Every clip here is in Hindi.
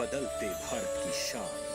बदलते भारत की शान।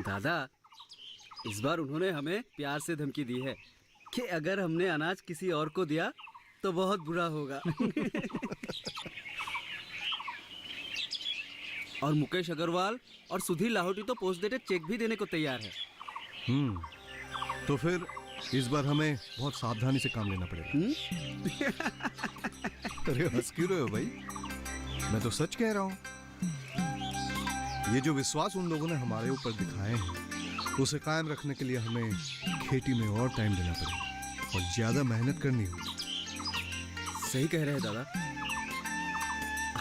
दादा, इस बार उन्होंने हमें प्यार से धमकी दी है कि अगर हमने अनाज किसी और को दिया तो बहुत बुरा होगा। और मुकेश अग्रवाल और सुधीर लाहौटी तो पोस्ट डेटेड चेक भी देने को तैयार है। तो फिर इस बार हमें बहुत सावधानी से काम लेना पड़ेगा। अरे हंस क्यों रहे हो भाई? मैं तो सच कह रहा हूँ। ये जो विश्वास उन लोगों ने हमारे ऊपर दिखाए हैं, उसे कायम रखने के लिए हमें खेती में और टाइम देना पड़ेगा और ज्यादा मेहनत करनी होगी। सही कह रहे हैं दादा।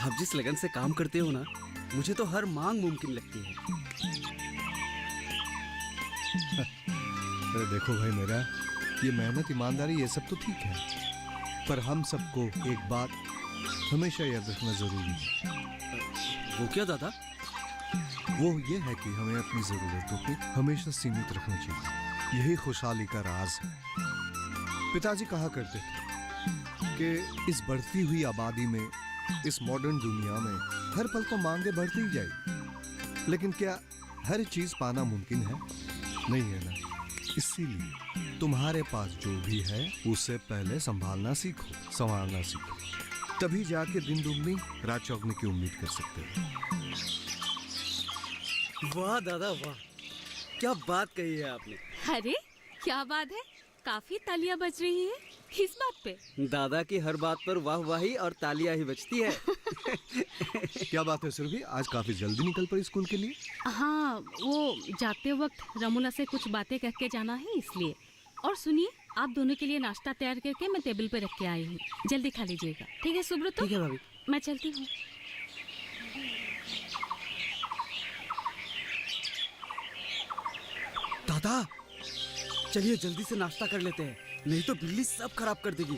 आप जिस लगन से काम करते हो ना, मुझे तो हर मांग मुमकिन लगती है। अरे देखो भाई मेरा, ये मेहनत, ईमानदारी, ये सब तो ठीक है, पर हम सबको एक बात हमेशा याद रखना जरूरी है। वो क्या दादा? वो ये है कि हमें अपनी जरूरतों को हमेशा सीमित रखना चाहिए। यही खुशहाली का राज है। पिताजी कहा करते थे कि इस बढ़ती हुई आबादी में, इस मॉडर्न दुनिया में हर पल तो मांगे बढ़ती ही जाएगी, लेकिन क्या हर चीज पाना मुमकिन है? नहीं है ना। इसीलिए तुम्हारे पास जो भी है उसे पहले संभालना सीखो, संभालना सीखो, तभी जाके दिन दुगनी रात चौगनी की उम्मीद कर सकते हो। वाह दादा वाह, क्या बात कही है आपने। अरे क्या बात है, काफी तालियां बज रही हैं। किस बात पे? दादा की हर बात पर वाह वाही और तालियां ही बजती है। क्या बात है सुरभि, आज काफी जल्दी निकल पड़ी स्कूल के लिए? हाँ, वो जाते वक्त रमूला से कुछ बातें कह के जाना है इसलिए। और सुनिए, आप दोनों के लिए नाश्ता तैयार करके मैं टेबल पे रख के आई हूँ, जल्दी खा लीजिएगा। ठीक है सुब्रत? ठीक है भाभी। मैं चलती हूँ। दादा, चलिए जल्दी से नाश्ता कर लेते हैं, नहीं तो बिल्ली सब खराब कर देगी।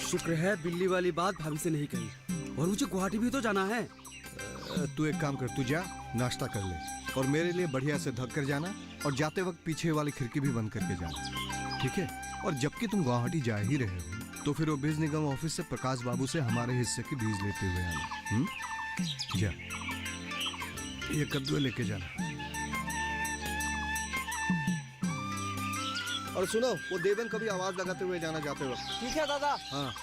शुक्र है बिल्ली वाली बात भाभी से नहीं कही, और मुझे गुवाहाटी भी तो जाना है। तू एक काम कर, तू जा नाश्ता कर ले और मेरे लिए बढ़िया से ढक कर जाना, और जाते वक्त पीछे वाली खिड़की भी बंद करके जाना, ठीक है? और जबकि तुम गुवाहाटी जा ही रहे हो तो फिर वो बीज निगम ऑफिस से प्रकाश बाबू से हमारे हिस्से की बीज लेते हुए आना। जा, ये कद्दू लेके जाना। और सुनो, वो देवन कभी आवाज लगाते हुए जाना जाते वक्त। ठीक है दादा। हाँ।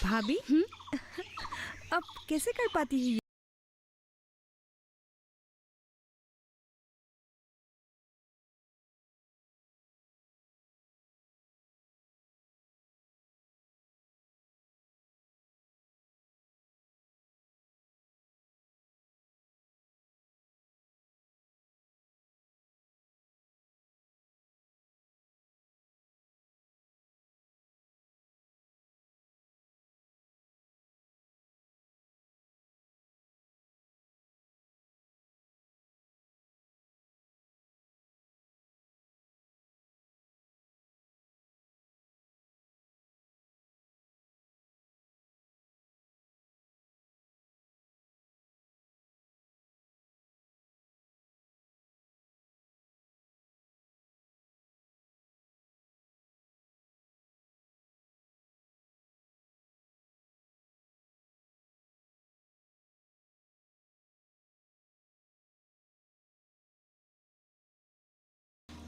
भाभी, अब कैसे कर पाती है?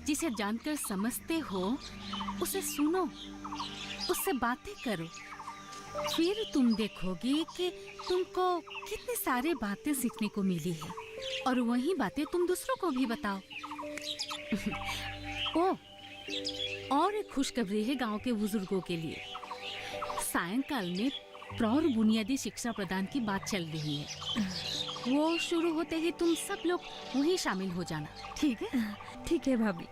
जिसे जानकर समझते हो उसे सुनो, उससे बातें करो। फिर तुम देखोगे कि तुमको कितनी सारी बातें सीखने को मिली है और वही बातें तुम दूसरों को भी बताओ। ओ, और एक खुशखबरी है गांव के बुजुर्गों के लिए। सायंकाल में प्रौढ़ बुनियादी शिक्षा प्रदान की बात चल रही है। वो शुरू होते ही तुम सब लोग वहीं शामिल हो जाना, ठीक है? ठीक है भाभी।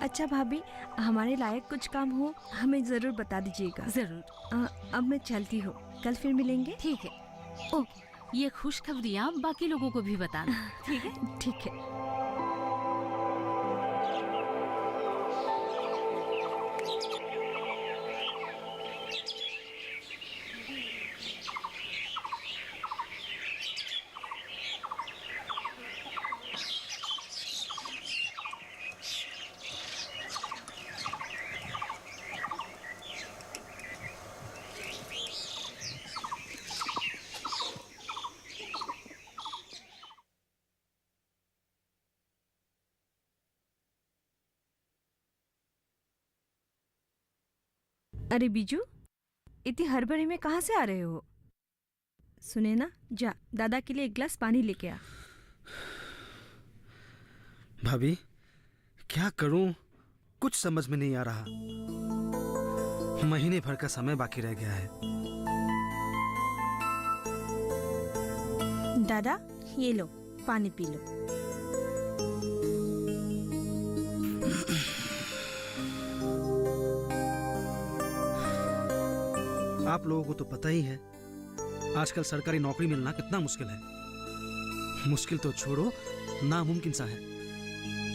अच्छा भाभी, हमारे लायक कुछ काम हो हमें जरूर बता दीजिएगा। जरूर। अब मैं चलती हूँ, कल फिर मिलेंगे। ठीक है। ओ, ये खुशखबरियाँ बाकी लोगों को भी बताना, ठीक है? ठीक है। अरे बीजू, इतनी हड़बड़ी में कहाँ से आ रहे हो? सुने ना, जा दादा के लिए एक गिलास पानी लेके आ। भाभी, क्या करूं, कुछ समझ में नहीं आ रहा। महीने भर का समय बाकी रह गया है। दादा, ये लो, पानी पी लो। आप लोगों को तो पता ही है, आजकल सरकारी नौकरी मिलना कितना मुश्किल है। मुश्किल तो छोड़ो, नामुमकिन सा है।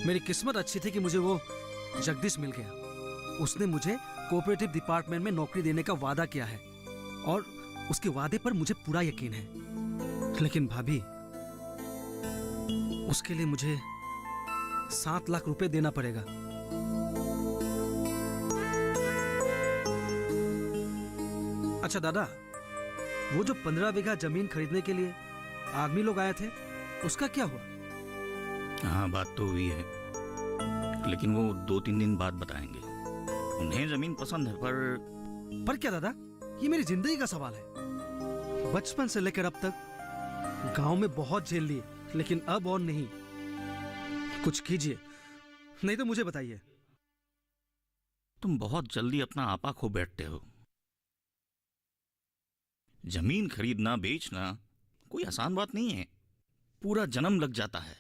मेरी किस्मत अच्छी थी कि मुझे वो जगदीश मिल गया। उसने मुझे कोऑपरेटिव डिपार्टमेंट में नौकरी देने का वादा किया है और उसके वादे पर मुझे पूरा यकीन है। लेकिन भाभी, उसके लिए मुझे 7 लाख रुपए देना पड़ेगा। अच्छा दादा, वो जो 15 बीघा जमीन खरीदने के लिए आदमी लोग आए थे, उसका क्या हुआ? हाँ, बात तो हुई है, लेकिन वो 2-3 दिन बाद बताएंगे। उन्हें जमीन पसंद है, पर क्या दादा, ये मेरी जिंदगी का सवाल है। बचपन से लेकर अब तक गांव में बहुत झेल लिए, लेकिन अब और नहीं। कुछ कीजिए, नहीं तो मुझे बताइए। तुम बहुत जल्दी अपना आपा खो बैठते हो। जमीन खरीदना बेचना कोई आसान बात नहीं है, पूरा जन्म लग जाता है।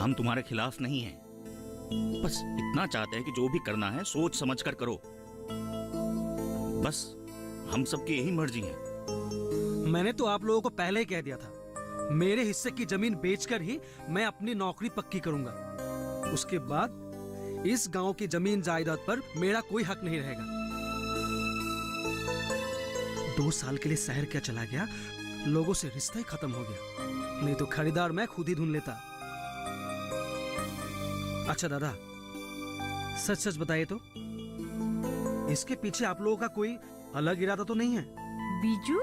हम तुम्हारे खिलाफ नहीं हैं, बस इतना चाहते हैं कि जो भी करना है सोच समझ कर करो। बस हम सबकी यही मर्जी है। मैंने तो आप लोगों को पहले ही कह दिया था, मेरे हिस्से की जमीन बेचकर ही मैं अपनी नौकरी पक्की करूंगा। उसके बाद इस गांव की जमीन जायदाद पर मेरा कोई हक नहीं रहेगा। 2 साल के लिए शहर क्या चला गया, लोगों से रिश्ता ही खत्म हो गया। नहीं तो खरीदार मैं खुद ही ढूंढ लेता। अच्छा दादा, सच सच बताइए तो, इसके पीछे आप लोगों का कोई अलग इरादा तो नहीं है? बीजू,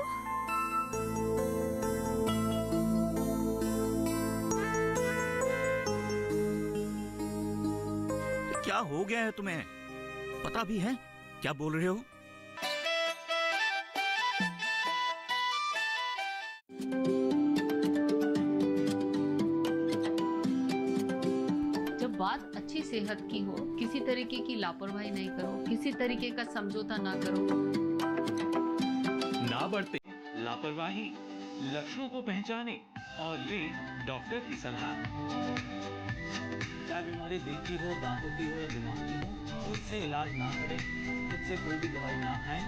क्या हो गया है तुम्हें? पता भी है क्या बोल रहे हो? बात अच्छी सेहत की हो, किसी तरीके की लापरवाही नहीं करो, किसी तरीके का समझौता ना करो। ना बरते लापरवाही, लक्षणों को पहचाने और ले डॉक्टर की सलाह। क्या बीमारी देखी हो, दांतों की हो या दिमाग की हो, उससे इलाज ना करें, उससे कोई भी दवाई ना खाएं,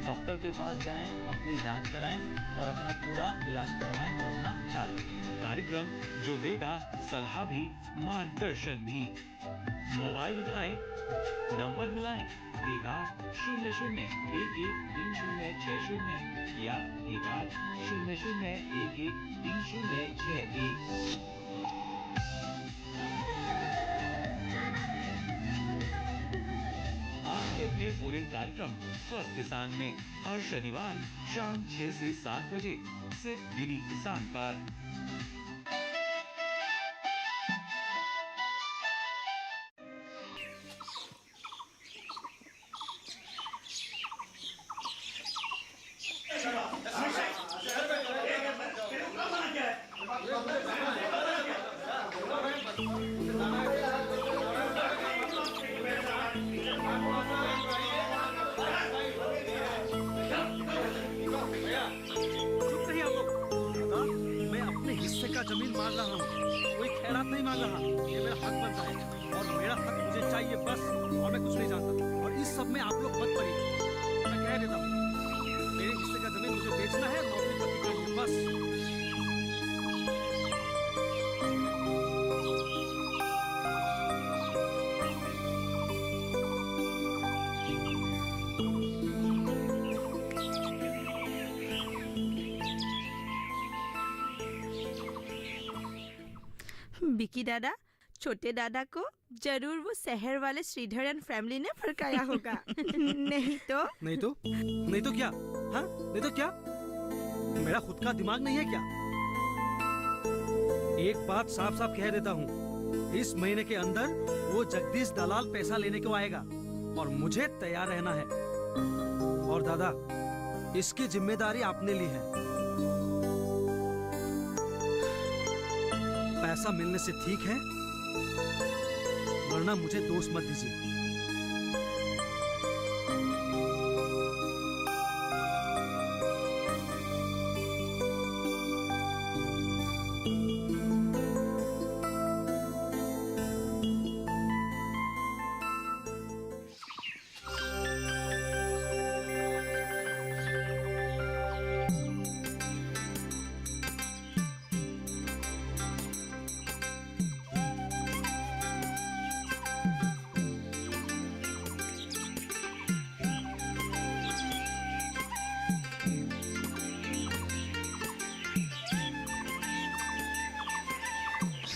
डॉक्टर के पास जाएं, अपनी जांच कराएं और अपना पूरा इलाज करवाएं और अपना ख्याल रखें। कार्यक्रम जो देगा सलाह भी, मार्गदर्शन भी। मोबाइल उठाएं, नंबर मिलाएं, 1-800-11-3060 या 1-800-11-3061। आपके अपने पूरे कार्यक्रम स्वस्थ किसान में हर शनिवार शाम 6 से 7 बजे सिर्फ डीडी किसान पर। चुप रहिए आप लोग। दादा, मैं अपने हिस्से का जमीन मांग रहा हूँ, कोई खैरात नहीं मांग रहा। ये मेरा हक बनता है और मेरा हक मुझे चाहिए बस, और मैं कुछ नहीं जानता। और इस सब में आप लोग मत पड़िए। मैं कह देता हूँ, मेरे हिस्से का जमीन मुझे बेचना है, नौकरी पक्की करनी है बस। बिकी दादा, छोटे दादा को जरूर वो शहर वाले श्रीधरन फैमिली ने फड़काया होगा। नहीं तो नहीं तो क्या? हाँ, नहीं तो क्या? मेरा खुद का दिमाग नहीं है क्या? एक बात साफ साफ कह देता हूँ, इस महीने के अंदर वो जगदीश दलाल पैसा लेने को आएगा और मुझे तैयार रहना है। और दादा, इसकी जिम्मेदारी आपने ली है। पैसा मिलने से ठीक है, वरना मुझे दोष मत दीजिए।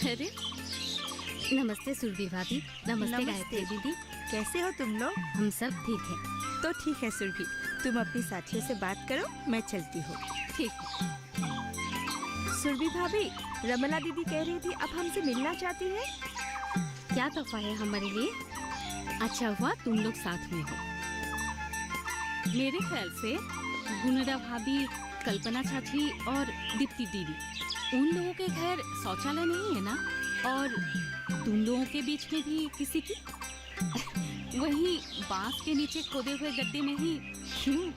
अरे नमस्ते सुरभि भाभी। नमस्ते गायत्री दीदी। कैसे हो तुम लोग? हम सब ठीक है। तो ठीक है सुरभि, तुम अपनी साथियों से बात करो, मैं चलती हूँ। ठीक है। सुरभि भाभी, रमला दीदी कह रही थी अब हमसे मिलना चाहती है। क्या तोहफा है हमारे लिए? अच्छा हुआ तुम लोग साथ में हो। मेरे ख्याल से गुणदा भाभी, कल्पना चाची और दीप्ति दीदी, उन लोगों के घर शौचालय नहीं है ना? और तुम लोगों के बीच में भी किसी की? वही बांस के नीचे खोदे हुए गड्ढे में ही। क्यों?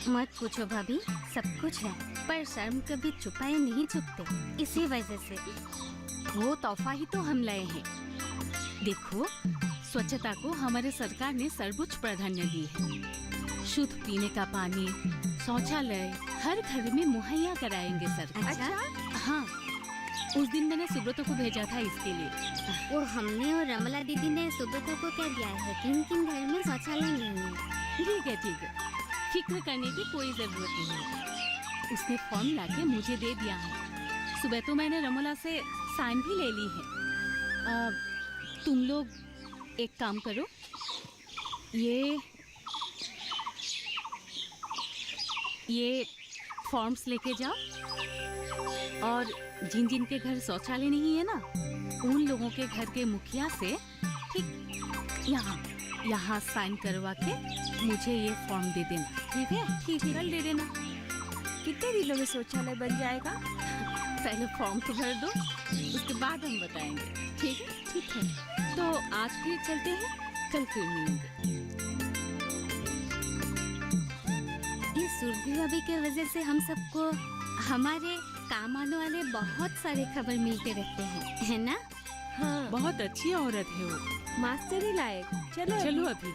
मत पूछो भाभी, सब कुछ है, पर शर्म कभी छुपाए नहीं छुपते, इसी वजह से। वो तोहफा ही तो हम लाए हैं। देखो, स्वच्छता को हमारे सरकार ने सर्वोच्च प्राधान्य दी है। शुद्ध पीने का पानी, शौचालय हर घर में मुहैया कराएंगे सरकार। अच्छा? हाँ, उस दिन मैंने सुब्रता को भेजा था इसके लिए। वो हमने और रमला दीदी ने सुब्रता को कह दिया है कि किन घर में शौचालय नहीं है। ठीक है ठीक है, फिक्र करने की कोई जरूरत नहीं है। उसने फॉर्म लाके मुझे दे दिया है। सुबह तो मैंने रमला से साइन भी ले ली है। तुम लोग एक काम करो, ये फॉर्म्स लेके जाओ, और जिन जिन के घर शौचालय नहीं है ना, उन लोगों के घर के मुखिया से ठीक यहाँ साइन करवा के मुझे ये फॉर्म दे देना। ठीक है? ठीक है, कल दे देना। कितने दिनों में शौचालय बन जाएगा? पहले फॉर्म तो भर दो, उसके बाद हम बताएंगे। ठीक है? ठीक है। तो आज फिर चलते हैं, कल फिर मिलेंगे। ये सुरभि भाभी के वजह से हम सबको हमारे काम आने वाले बहुत सारे खबर मिलते रहते हैं, है ना? हाँ, बहुत अच्छी औरत है वो। मास्टरी लायक। चलो अभी।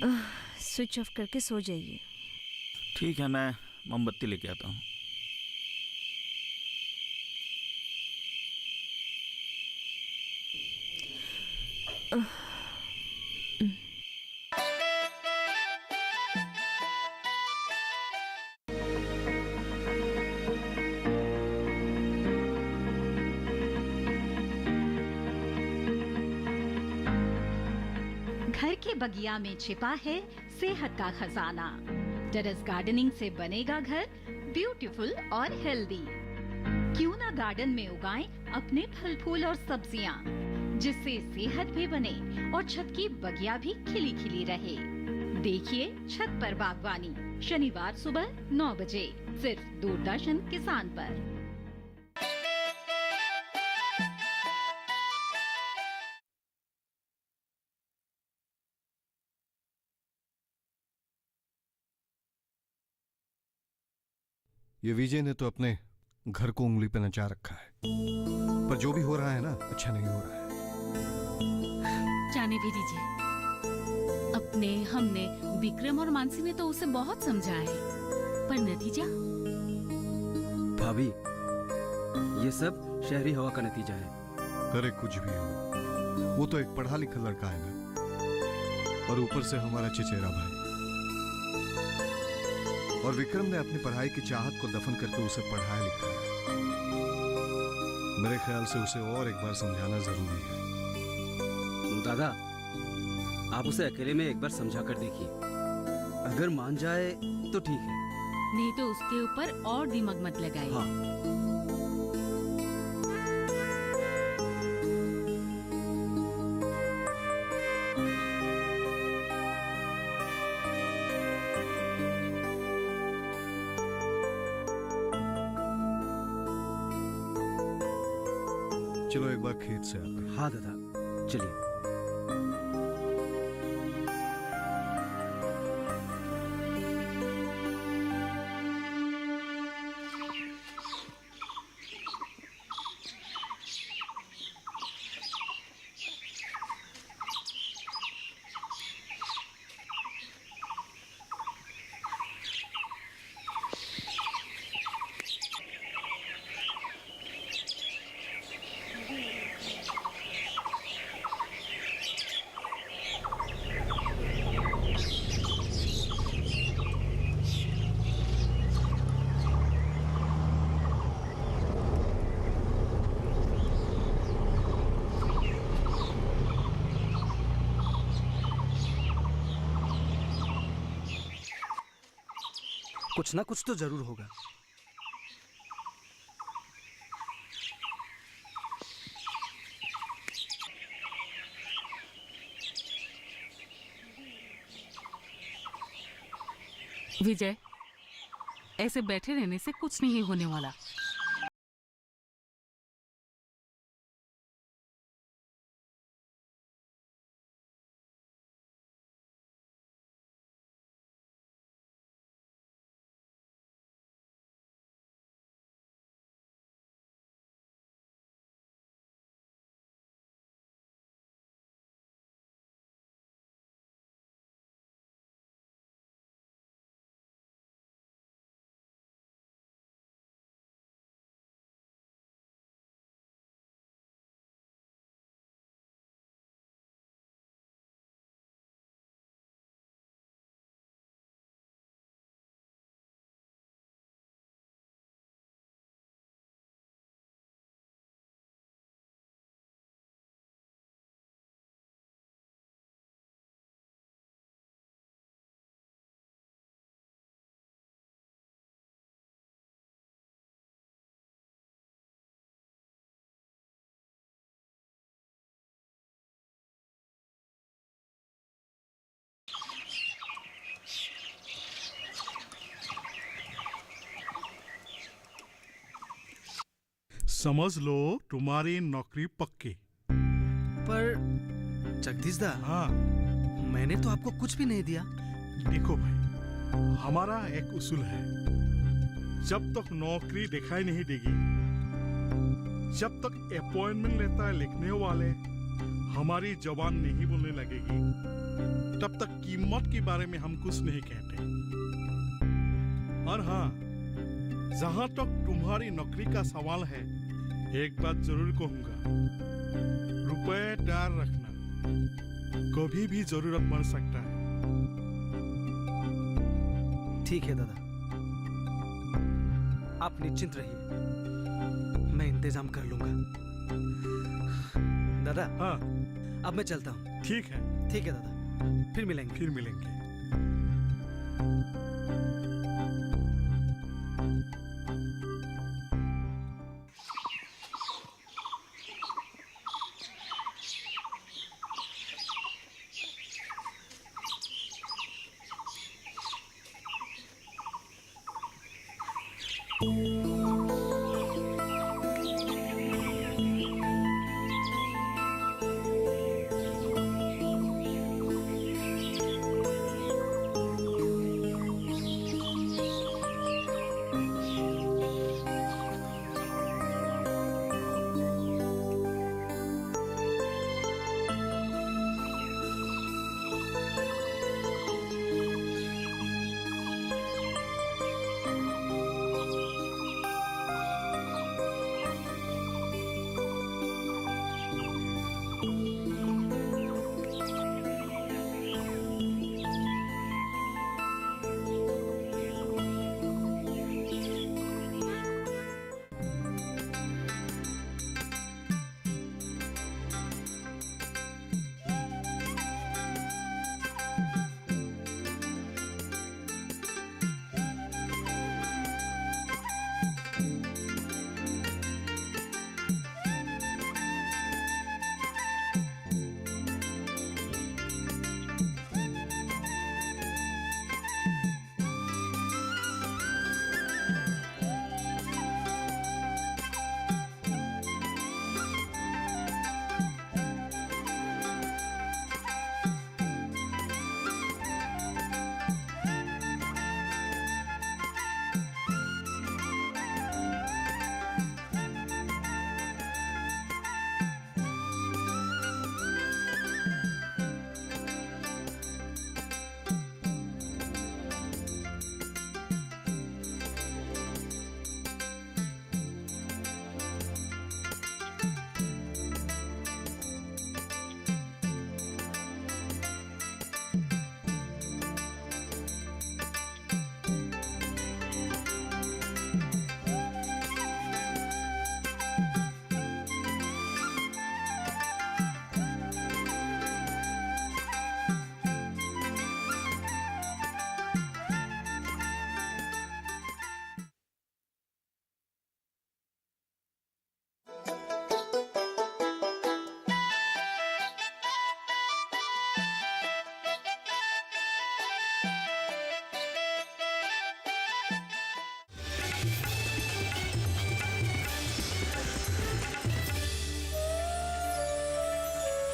स्विच ऑफ करके सो जाइए। ठीक है, मैं मोमबत्ती लेके आता हूँ। घर के बगिया में छिपा है सेहत का खजाना। टेरेस गार्डनिंग से बनेगा घर ब्यूटीफुल और हेल्दी। क्यों ना गार्डन में उगाएं अपने फल फूल और सब्जियां, जिससे सेहत भी बने और छत की बगिया भी खिली खिली रहे। देखिए छत पर बागवानी, शनिवार सुबह 9 बजे सिर्फ दूरदर्शन किसान पर। ये विजय ने तो अपने घर को उंगली पे नचा रखा है, पर जो भी हो रहा है ना, अच्छा नहीं हो रहा है। जाने भी दीजिए। हमने विक्रम और मानसी ने तो उसे बहुत समझा है, पर नतीजा? भाभी, ये सब शहरी हवा का नतीजा है। अरे कुछ भी हो, वो तो एक पढ़ा लिखा लड़का है ना, और ऊपर से हमारा चचेरा भाई। और विक्रम ने अपनी पढ़ाई की चाहत को दफन करके उसे पढ़ाया लिखाया। मेरे ख्याल से उसे और एक बार समझाना जरूरी है। दादा, आप उसे अकेले में एक बार समझा कर देखिए, अगर मान जाए तो ठीक है, नहीं तो उसके ऊपर और दिमाग मत लगाइए। हाँ। चलो एक बार खेत से आते हैं। हाँ दादा, चलिए। कुछ ना कुछ तो जरूर होगा। विजय, ऐसे बैठे रहने से कुछ नहीं होने वाला। समझ लो तुम्हारी नौकरी पक्की। पर जगदीश दा, हाँ, मैंने तो आपको कुछ भी नहीं दिया। देखो भाई, हमारा एक उसूल है, जब तक नौकरी दिखाई नहीं देगी, जब तक अपॉइंटमेंट लेता है लिखने वाले हमारी जबान नहीं बोलने लगेगी, तब तक कीमत के बारे में हम कुछ नहीं कहते। और हाँ, जहां तक तुम्हारी नौकरी का सवाल है, एक बात जरूर कहूंगा, रुपए तैयार रखना, कभी भी जरूरत पड़ सकता है। ठीक है दादा, आप निश्चिंत रहिए, मैं इंतजाम कर लूंगा। दादा, हाँ, अब मैं चलता हूँ। ठीक है। ठीक है दादा, फिर मिलेंगे। फिर मिलेंगे।